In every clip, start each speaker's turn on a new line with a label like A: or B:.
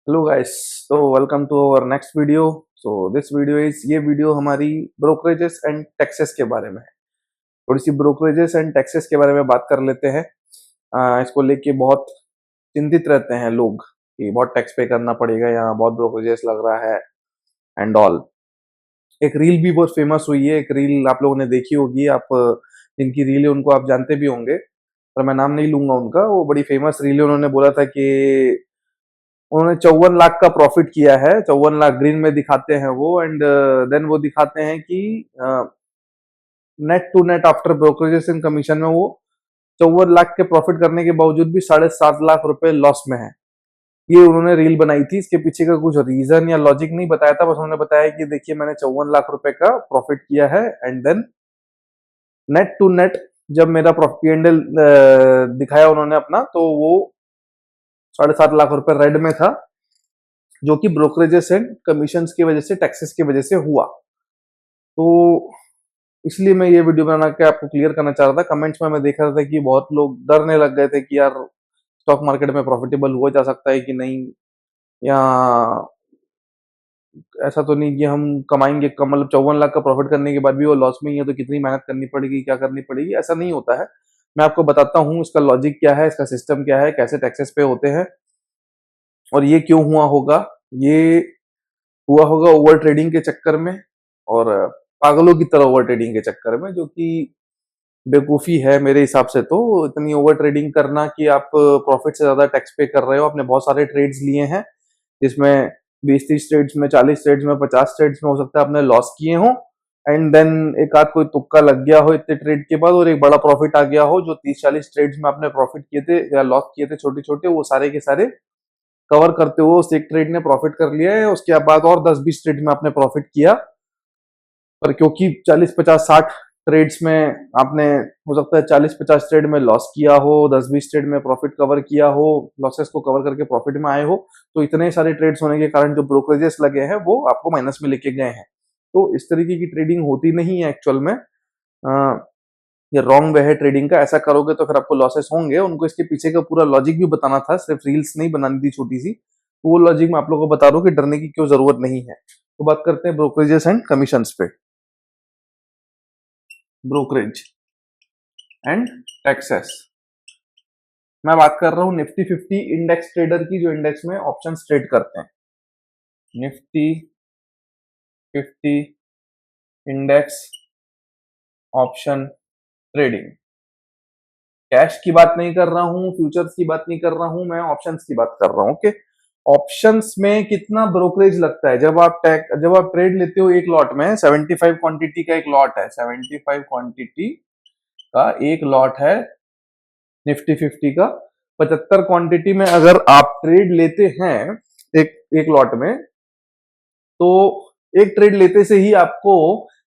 A: Hello guys. तो welcome to our next video. This video is ये video हमारी brokerages and taxes के बारे में है। थोड़ी सी ब्रोकरेजेस एंड टैक्सेस के बारे में बात कर लेते हैं। इसको लेके बहुत चिंतित रहते हैं लोग कि बहुत टैक्स पे करना पड़ेगा या बहुत ब्रोकरेजेस लग रहा है एंड ऑल। एक रील भी बहुत फेमस हुई है, एक रील आप लोगों ने देखी होगी। आप जिनकी रील है उनको आप जानते भी होंगे, पर मैं नाम नहीं लूंगा उनका। वो बड़ी फेमस रील है। उन्होंने बोला था कि उन्होंने 54 लाख का प्रॉफिट किया है। 54 लाख ग्रीन में दिखाते हैं वो, एंड देन वो दिखाते हैं कि net to net after brokerages and commission में वो 54 लाख के प्रॉफिट करने के बावजूद भी 7.5 लाख रुपए लॉस में है। ये उन्होंने रील बनाई थी। इसके पीछे का कुछ रीजन या लॉजिक नहीं बताया था, बस उन्होंने बताया कि देखिए मैंने 54 लाख रुपए का प्रॉफिट किया है, and then net to net जब मेरा P&L दिखाया उन्होंने अपना, तो वो 7.5 लाख रुपए रेड में था, जो कि ब्रोकरेजेस एंड कमीशंस की वजह से, टैक्सेस की वजह से हुआ। तो इसलिए मैं ये वीडियो बना के आपको क्लियर करना चाह रहा था। कमेंट्स में मैं देख रहा था कि बहुत लोग डरने लग गए थे कि यार स्टॉक मार्केट में प्रॉफिटेबल हुआ जा सकता है कि नहीं, या ऐसा तो नहीं कि हम कमाएंगे कम, मतलब 54 लाख का प्रॉफिट करने के बाद भी वो लॉस में ही है, तो कितनी मेहनत करनी पड़ेगी, क्या करनी पड़ेगी। ऐसा नहीं होता है। मैं आपको बताता हूँ इसका लॉजिक क्या है, इसका सिस्टम क्या है, कैसे टैक्सेस पे होते हैं और ये क्यों हुआ होगा। ये हुआ होगा ओवर ट्रेडिंग के चक्कर में, और पागलों की तरह ओवर ट्रेडिंग के चक्कर में, जो कि बेवकूफी है मेरे हिसाब से। तो इतनी ओवर ट्रेडिंग करना कि आप प्रॉफिट से ज्यादा टैक्स पे कर रहे हो। आपने बहुत सारे ट्रेड्स लिए हैं जिसमें 20-30 ट्रेड्स में, 40 ट्रेड्स में, 50 ट्रेड्स में हो सकता है आपने लॉस किए हो, एंड देन एक आध कोई तुक्का लग गया हो इतने ट्रेड के बाद और एक बड़ा प्रॉफिट आ गया हो। जो 30-40 ट्रेड्स में आपने प्रॉफिट किए थे या लॉस किए थे छोटे छोटे, वो सारे के सारे कवर करते हुए उस एक ट्रेड ने प्रॉफिट कर लिया है। उसके बाद और 10-20 ट्रेड में आपने प्रॉफिट किया, पर क्योंकि 40-50-60 ट्रेड्स में आपने, हो सकता है 40-50 ट्रेड में लॉस किया हो, 10-20 ट्रेड में प्रॉफिट कवर किया हो, लॉसेस को कवर करके प्रॉफिट में आए हो, तो इतने सारे ट्रेड्स होने के कारण जो ब्रोकरेजेस लगे हैं वो आपको माइनस में लेके गए हैं। तो इस तरीके की ट्रेडिंग होती नहीं है एक्चुअल में। ये रॉन्ग वे है ट्रेडिंग का। ऐसा करोगे तो फिर आपको लॉसेस होंगे। उनको इसके पीछे का पूरा लॉजिक भी बताना था, सिर्फ रील्स नहीं बनानी थी छोटी सी। तो वो लॉजिक मैं आप लोगों को बता रहा हूँ कि डरने की क्यों जरूरत नहीं है। तो बात करते हैं ब्रोकरेजेस एंड कमीशंस पे। Brokerage and taxes. मैं बात कर रहा हूँ निफ्टी 50 इंडेक्स ट्रेडर की, जो इंडेक्स में ऑप्शन ट्रेड करते हैं। Nifty 50 index option trading. Cash की बात नहीं कर रहा हूँ, फ्यूचर्स की बात नहीं कर रहा हूँ, मैं ऑप्शंस की बात कर रहा हूँ। ओके, ऑप्शंस में कितना ब्रोकरेज लगता है जब आप ट्रेड लेते हो एक लॉट में। 75 क्वांटिटी का एक लॉट है, 75 क्वांटिटी का एक लॉट है निफ्टी 50 का। 75 क्वांटिटी में अगर आप ट्रेड लेते हैं एक एक लॉट में, तो एक ट्रेड लेते से ही आपको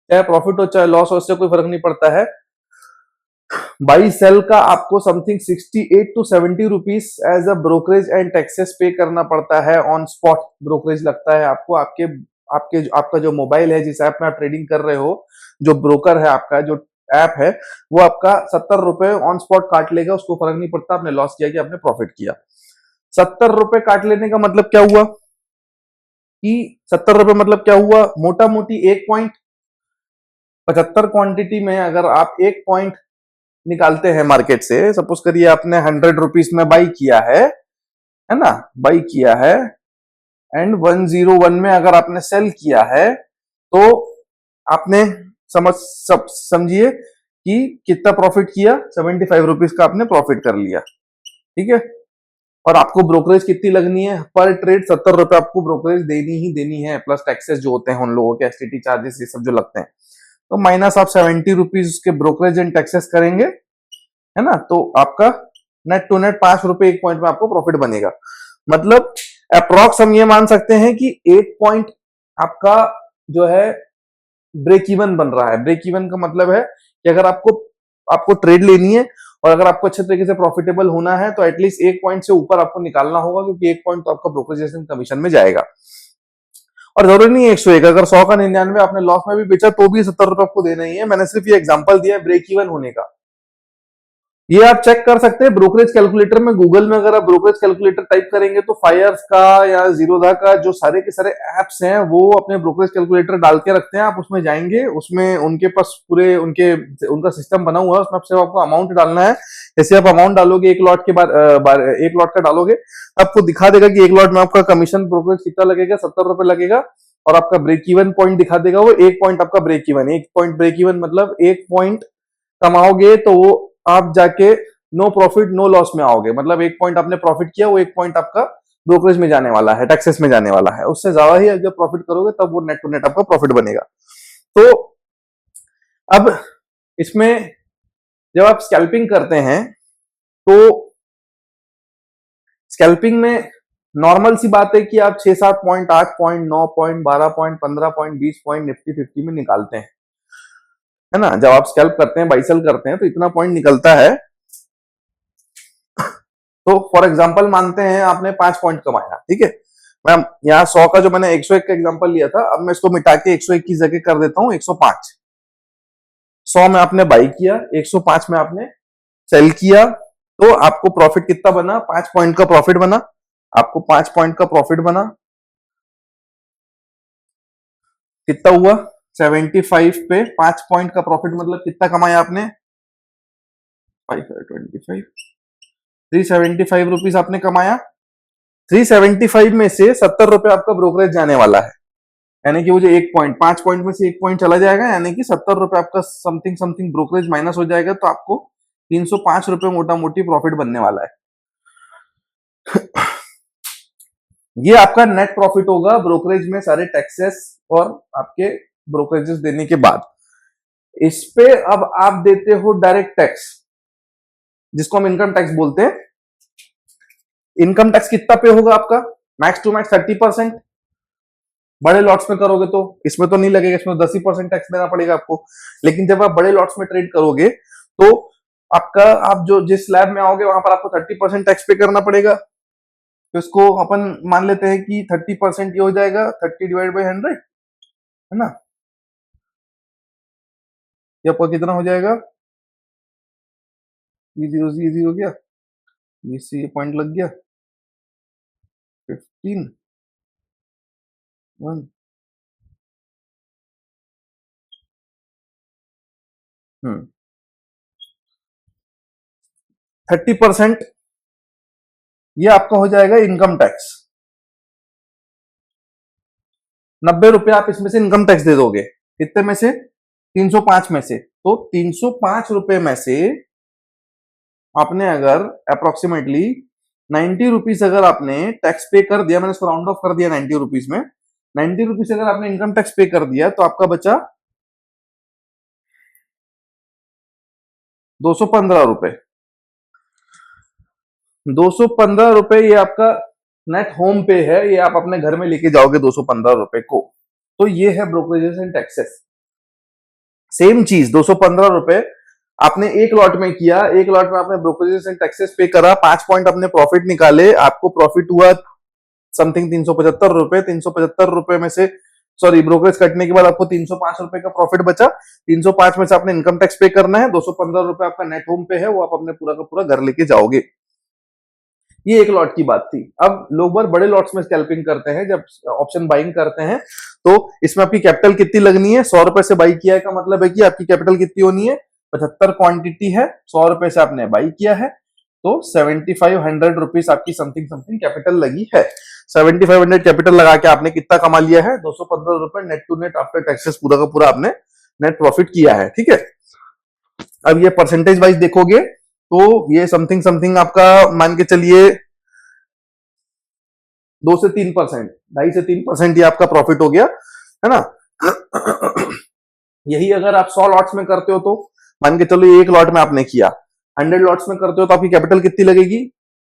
A: चाहे प्रॉफिट हो चाहे लॉस हो, उससे कोई फर्क नहीं पड़ता है। बाई सेल का आपको something 68 to 70 rupees as a brokerage and taxes pay करना पड़ता है। ऑन स्पॉट ब्रोकरेज लगता है आपको। आपका जो मोबाइल है, जिस ऐप में आप ट्रेडिंग कर रहे हो, जो ब्रोकर है आपका, जो ऐप है, वो आपका 70 रुपए ऑन स्पॉट काट लेगा। उसको फर्क नहीं पड़ता आपने लॉस किया कि आपने प्रॉफिट किया। 70 रुपए काट लेने का मतलब क्या हुआ कि 70 रुपए मतलब क्या हुआ, मोटा मोटी 1 पॉइंट। 75 क्वांटिटी में अगर आप 1 पॉइंट निकालते हैं मार्केट से, सपोज करिए आपने 100 रुपीज में बाई किया है ना, बाई किया है, एंड 101 में अगर आपने सेल किया है, तो आपने समझिए कि कितना प्रॉफिट किया। 75 रुपीज का आपने प्रॉफिट कर लिया, ठीक है। और आपको ब्रोकरेज कितनी लगनी है पर ट्रेड? 70 रुपए आपको ब्रोकरेज देनी ही देनी है, प्लस टैक्सेस जो होते हैं उन लोगों के, एसटीटी चार्जेस, ये सब जो लगते हैं। तो माइनस आप 70 रुपीज के ब्रोकरेज एंड टैक्सेस करेंगे, है ना, तो आपका नेट टू नेट 5 रुपए एक पॉइंट में आपको प्रॉफिट बनेगा। मतलब अप्रोक्स हम ये मान सकते हैं कि 1 पॉइंट आपका जो है ब्रेक इवन बन रहा है। ब्रेक इवन का मतलब है कि अगर आपको ट्रेड लेनी है और अगर आपको अच्छे तरीके से प्रॉफिटेबल होना है, तो एटलीस्ट 1 पॉइंट से ऊपर आपको निकालना होगा, क्योंकि 1 पॉइंट तो आपका ब्रोकरेज कमीशन में जाएगा। और जरूरी नहीं है 101, अगर 100 का 99 आपने लॉस में भी बेचा तो भी 70 रुपए आपको देना ही है। मैंने सिर्फ ये एग्जांपल दिया है ब्रेक इवन होने का। ये आप चेक कर सकते हैं ब्रोकरेज कैलकुलेटर में। गूगल में अगर आप ब्रोकरेज कैलकुलेटर टाइप करेंगे तो फायर्स का या जीरोधा का जो सारे के सारे एप्स हैं वो अपने ब्रोकरेज कैलकुलेटर डाल के रखते हैं। आप उसमें जाएंगे, उसमें उनके पास पूरे उनका सिस्टम बना हुआ है, उसमें सिर्फ आपको अमाउंट डालना है। जैसे आप अमाउंट डालोगे एक लॉट के बाद एक लॉट का डालोगे, आपको दिखा देगा कि एक लॉट में आपका कमीशन ब्रोकरेज कितना लगेगा, 70 रुपए लगेगा। और आपका ब्रेक इवन पॉइंट दिखा देगा, वो 1 पॉइंट आपका break even, 1 point break even मतलब 1 पॉइंट कमाओगे तो वो आप जाके नो प्रॉफिट नो लॉस में आओगे। मतलब 1 पॉइंट आपने प्रॉफिट किया, वो 1 पॉइंट आपका ब्रोकरेज में जाने वाला है, टैक्सेस में जाने वाला है। उससे ज्यादा ही जब प्रॉफिट करोगे तब वो नेट टू नेट आपका प्रॉफिट बनेगा। तो अब इसमें जब आप स्कैल्पिंग करते हैं तो स्कैल्पिंग में नॉर्मल सी बात है कि आप 6-7 point, 8 point, 9 point, 12 point, 15 point, 20 point Nifty 50 में निकालते हैं, है ना। जब आप स्कैल्प करते हैं, बाई सेल करते हैं तो इतना पॉइंट निकलता है। तो फॉर एग्जांपल मानते हैं आपने 5 पॉइंट कमाया, ठीक है। मैं यहाँ 100 का जो मैंने 101 का एग्जांपल लिया था, अब मैं इसको मिटा के 101 की जगह कर देता हूँ 105। 100 में आपने बाई किया, 105 में आपने सेल किया, तो आपको प्रॉफिट कितना बना? 5 पॉइंट का प्रॉफिट बना। आपको 5 पॉइंट का प्रॉफिट बना, कितना हुआ? 75 पे 5 पॉइंट का प्रॉफिट मतलब कितना कमाया आपने? 525, 375 रुपीज आपने कमाया। 375 में से 70 रुपए आपका ब्रोकरेज जाने वाला है, यानी कि वो जो 1 पॉइंट, 5 पॉइंट में से 1 पॉइंट चला जाएगा, यानी कि 70 रुपए आपका समथिंग समथिंग ब्रोकरेज माइनस हो जाएगा। तो आपको 305 रुपए मोटा मोटी प्रॉफिट बनने वाला है। ये आपका नेट प्रॉफिट होगा ब्रोकरेज में सारे टैक्सेस और आपके ब्रोकरेजेस देने के बाद। इस पे अब आप देते हो डायरेक्ट टैक्स, जिसको हम इनकम टैक्स बोलते हैं। इनकम टैक्स कितना पे होगा आपका? Max to max 30%। बड़े लॉट्स में करोगे तो इसमें तो नहीं लगेगा, इसमें 10% टैक्स देना पड़ेगा आपको। लेकिन जब आप बड़े लॉट्स में ट्रेड करोगे तो आपका, आप जो जिस स्लैब में आओगे वहां पर आपको 30% टैक्स पे करना पड़ेगा। तो इसको अपन मान लेते हैं कि 30% ये हो जाएगा 30 डिवाइड बाई 100, है ना। ये आपका कितना हो जाएगा? ये जीरो से इजी हो गया, इससे ये पॉइंट लग गया 15 1। 30% ये आपका हो जाएगा इनकम टैक्स। 90 रुपए आप इसमें से इनकम टैक्स दे दोगे। कितने में से? 305 में से। तो 305 रुपए में से आपने अगर अप्रोक्सीमेटली 90 रुपीज अगर आपने टैक्स पे कर दिया, मैंने इसको राउंड ऑफ कर दिया 90 रुपीज में, 90 रुपीज अगर आपने इनकम टैक्स पे कर दिया तो आपका बचा 215 रुपए। 215 रुपए ये आपका नेट होम पे है, ये आप अपने घर में लेके जाओगे 215 रुपए को। तो ये है ब्रोकरेजेस एंड टैक्सेस। सेम चीज 215 रुपए आपने एक लॉट में किया, एक लॉट में आपने ब्रोकरेजेस एंड टैक्सेस पे करा, 5 पॉइंट अपने प्रॉफिट निकाले, आपको प्रॉफिट हुआ समथिंग 375 रुपए। 375 रुपए में से, सॉरी, ब्रोकरेज कटने के बाद आपको 305 रुपए का प्रॉफिट बचा। 305 में से आपने इनकम टैक्स पे करना है, 215 रुपए आपका नेट होम पे है, वो आप अपने पूरा का पूरा घर लेके जाओगे। ये एक लॉट की बात थी। अब लोग बार बड़े लॉट्स में स्कैल्पिंग करते हैं, जब ऑप्शन बाइंग करते हैं तो इसमें आपकी कैपिटल कितनी लगनी है? 100 रुपए से बाई किया है का मतलब है कि आपकी कैपिटल कितनी होनी है? 75 क्वांटिटी है, 100 रुपए से आपने बाई किया है, तो 7500 रुपीज आपकी समथिंग समथिंग कैपिटल लगी है। 7500 कैपिटल लगा के आपने कितना कमा लिया है? 215 रुपए net to net after taxes पूरा का पूरा आपने नेट प्रॉफिट किया है, ठीक है। अब ये परसेंटेज वाइज देखोगे तो ये समथिंग समथिंग आपका मान के चलिए 2 से 3%, 2.5 से 3% ये आपका प्रॉफिट हो गया, है ना। यही अगर आप 100 लॉट्स में करते हो तो मान के चलो एक लॉट में आपने किया, 100 लॉट्स में करते हो तो आपकी कैपिटल कितनी लगेगी?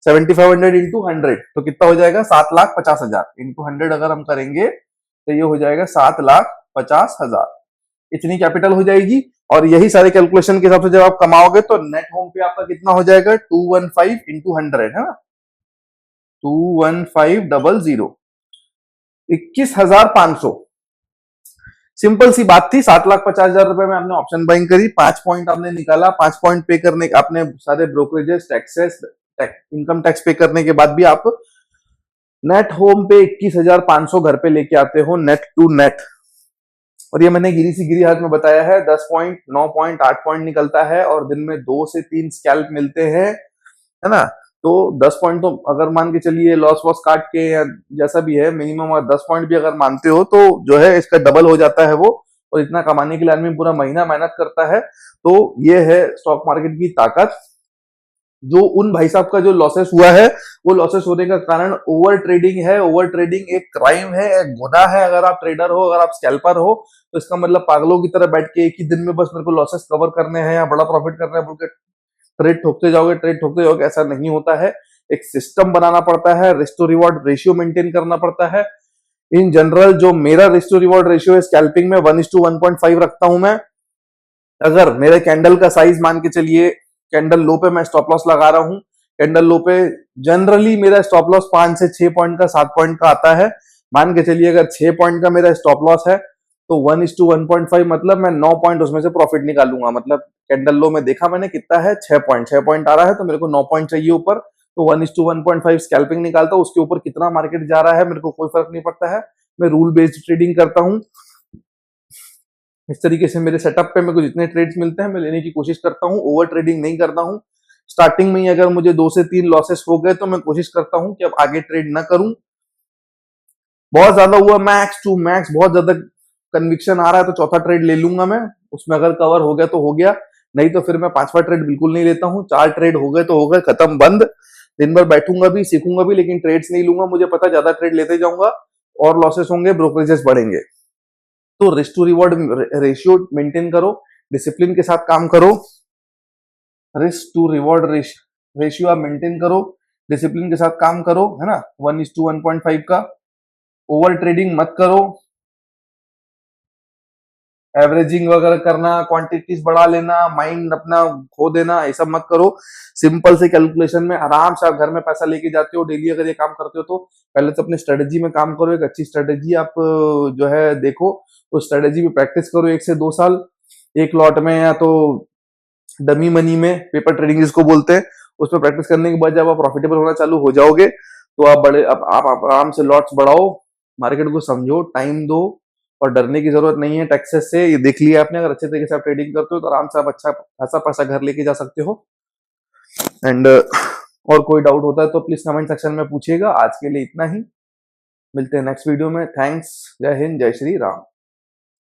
A: 7500 इंटू 100, तो कितना हो जाएगा? 7,50,000 इंटू 100 अगर हम करेंगे तो ये हो जाएगा 7,50,000। इतनी कैपिटल हो जाएगी। और यही सारे कैलकुलेशन के हिसाब से जब आप कमाओगे तो नेट होम पे आपका कितना हो जाएगा? 215 इंटू 100, है ना, 21500, 21,500। सिंपल सी बात थी, 7,50,000 रुपए में आपने ऑप्शन बाइंग करी, 5 पॉइंट आपने निकाला, 5 पॉइंट पे करने आपने सारे ब्रोकरेजेस, टैक्सेस, इनकम टैक्स पे करने के बाद भी आप नेट होम पे 21,500 घर पे लेके आते हो, नेट टू नेट। और ये मैंने गिरी सी गिरी हाथ में बताया है, 10 पॉइंट, 9 पॉइंट, 8 पॉइंट निकलता है और दिन में 2 से 3 स्कैल्प मिलते हैं, है ना। तो 10 पॉइंट तो अगर मान के चलिए लॉस वॉस काट के या जैसा भी है, मिनिमम 10 पॉइंट भी अगर मानते हो तो जो है इसका डबल हो जाता है वो। और इतना कमाने के लिए आदमी पूरा महीना मेहनत करता है। तो ये है स्टॉक मार्केट की ताकत। जो उन भाई साहब का जो लॉसेस हुआ है, वो लॉसेस होने का कारण ओवर ट्रेडिंग है। ओवर ट्रेडिंग एक क्राइम है, एक गुनाह है। अगर आप ट्रेडर हो, अगर आप स्कैल्पर हो, तो इसका मतलब पागलों की तरह बैठ के एक ही दिन में बस मेरे को लॉसेस कवर करने हैं या बड़ा प्रॉफिट करना है बोल के ट्रेड ठोकते जाओगे, ट्रेड ठोकते जाओगे, ऐसा नहीं होता है। एक सिस्टम बनाना पड़ता है, risk to reward ratio maintain करना पड़ता है। इन जनरल जो मेरा रिस्क टू रिवॉर्ड रेशियो है स्कैल्पिंग में 1:1.5 रखता हूं मैं। अगर मेरे कैंडल का साइज मान के चलिए, कैंडल लो पे मैं स्टॉप लॉस लगा रहा हूं, कैंडल लो पे जनरली मेरा स्टॉप लॉस 5 से 6 पॉइंट का, 7 पॉइंट का आता है। मान के चलिए अगर 6 पॉइंट का मेरा स्टॉप लॉस है तो 1:1.5 मतलब मैं 9 पॉइंट उसमें से प्रॉफिट निकालूंगा। मतलब कैंडल लो में देखा मैंने कितना है, 6 पॉइंट आ रहा है, तो मेरे को 9 पॉइंट चाहिए ऊपर, तो 1:1.5 स्कैल्पिंग निकालता हूं। उसके ऊपर कितना मार्केट जा रहा है मेरे को कोई फर्क नहीं पड़ता है। मैं रूल बेस्ड ट्रेडिंग करता हूं। इस तरीके से मेरे सेटअप पे मेरे को जितने ट्रेड्स मिलते हैं मैं लेने की कोशिश करता हूँ, ओवर ट्रेडिंग नहीं करता हूँ। स्टार्टिंग में ही अगर मुझे 2 से 3 लॉसेस हो गए तो मैं कोशिश करता हूँ कि अब आगे ट्रेड ना करूं। बहुत ज्यादा हुआ, मैक्स टू मैक्स बहुत ज्यादा कन्विक्शन आ रहा है तो चौथा ट्रेड ले लूंगा मैं, उसमें अगर कवर हो गया तो हो गया, नहीं तो फिर मैं 5वां ट्रेड बिल्कुल नहीं लेता हूँ। 4 ट्रेड हो गए तो हो गए, खत्म, बंद। दिन भर बैठूंगा भी, सीखूंगा भी, लेकिन ट्रेड्स नहीं लूंगा। मुझे पता ज्यादा ट्रेड लेते जाऊंगा और लॉसेस होंगे, ब्रोकरेजेस बढ़ेंगे। तो risk to reward ratio maintain करो, डिसिप्लिन के साथ काम करो। रिस्क टू रिवॉर्ड रेशियो आप मेंटेन करो, डिसिप्लिन के साथ काम करो, है ना। 1:1.5 का। ओवर ट्रेडिंग मत करो, एवरेजिंग वगैरह करना, क्वांटिटीज बढ़ा लेना, माइंड अपना खो देना, ये सब मत करो। सिंपल से कैलकुलेशन में आराम से आप घर में पैसा लेके जाते हो, डेली अगर ये काम करते हो तो पहले तो अपने स्ट्रेटेजी में काम करो। एक अच्छी स्ट्रेटेजी आप जो है देखो, उस स्ट्रेटेजी में प्रैक्टिस करो 1 से 2 साल, एक लॉट में या तो डमी मनी में, पेपर ट्रेडिंग जिसको बोलते हैं, उसमें प्रैक्टिस करने के बाद जब आप प्रॉफिटेबल होना चालू हो जाओगे तो आप बड़े आप आराम से लॉट्स बढ़ाओ, मार्केट को समझो, टाइम दो, और डरने की जरूरत नहीं है टैक्सेस से। ये देख लिया आपने, अगर अच्छे तरीके से आप ट्रेडिंग करते हो तो आराम से आप अच्छा खासा पैसा घर लेके जा सकते हो। एंड और कोई डाउट होता है तो प्लीज कमेंट सेक्शन में पूछिएगा। आज के लिए इतना ही, मिलते हैं नेक्स्ट वीडियो में। थैंक्स, जय हिंद, जय श्री राम।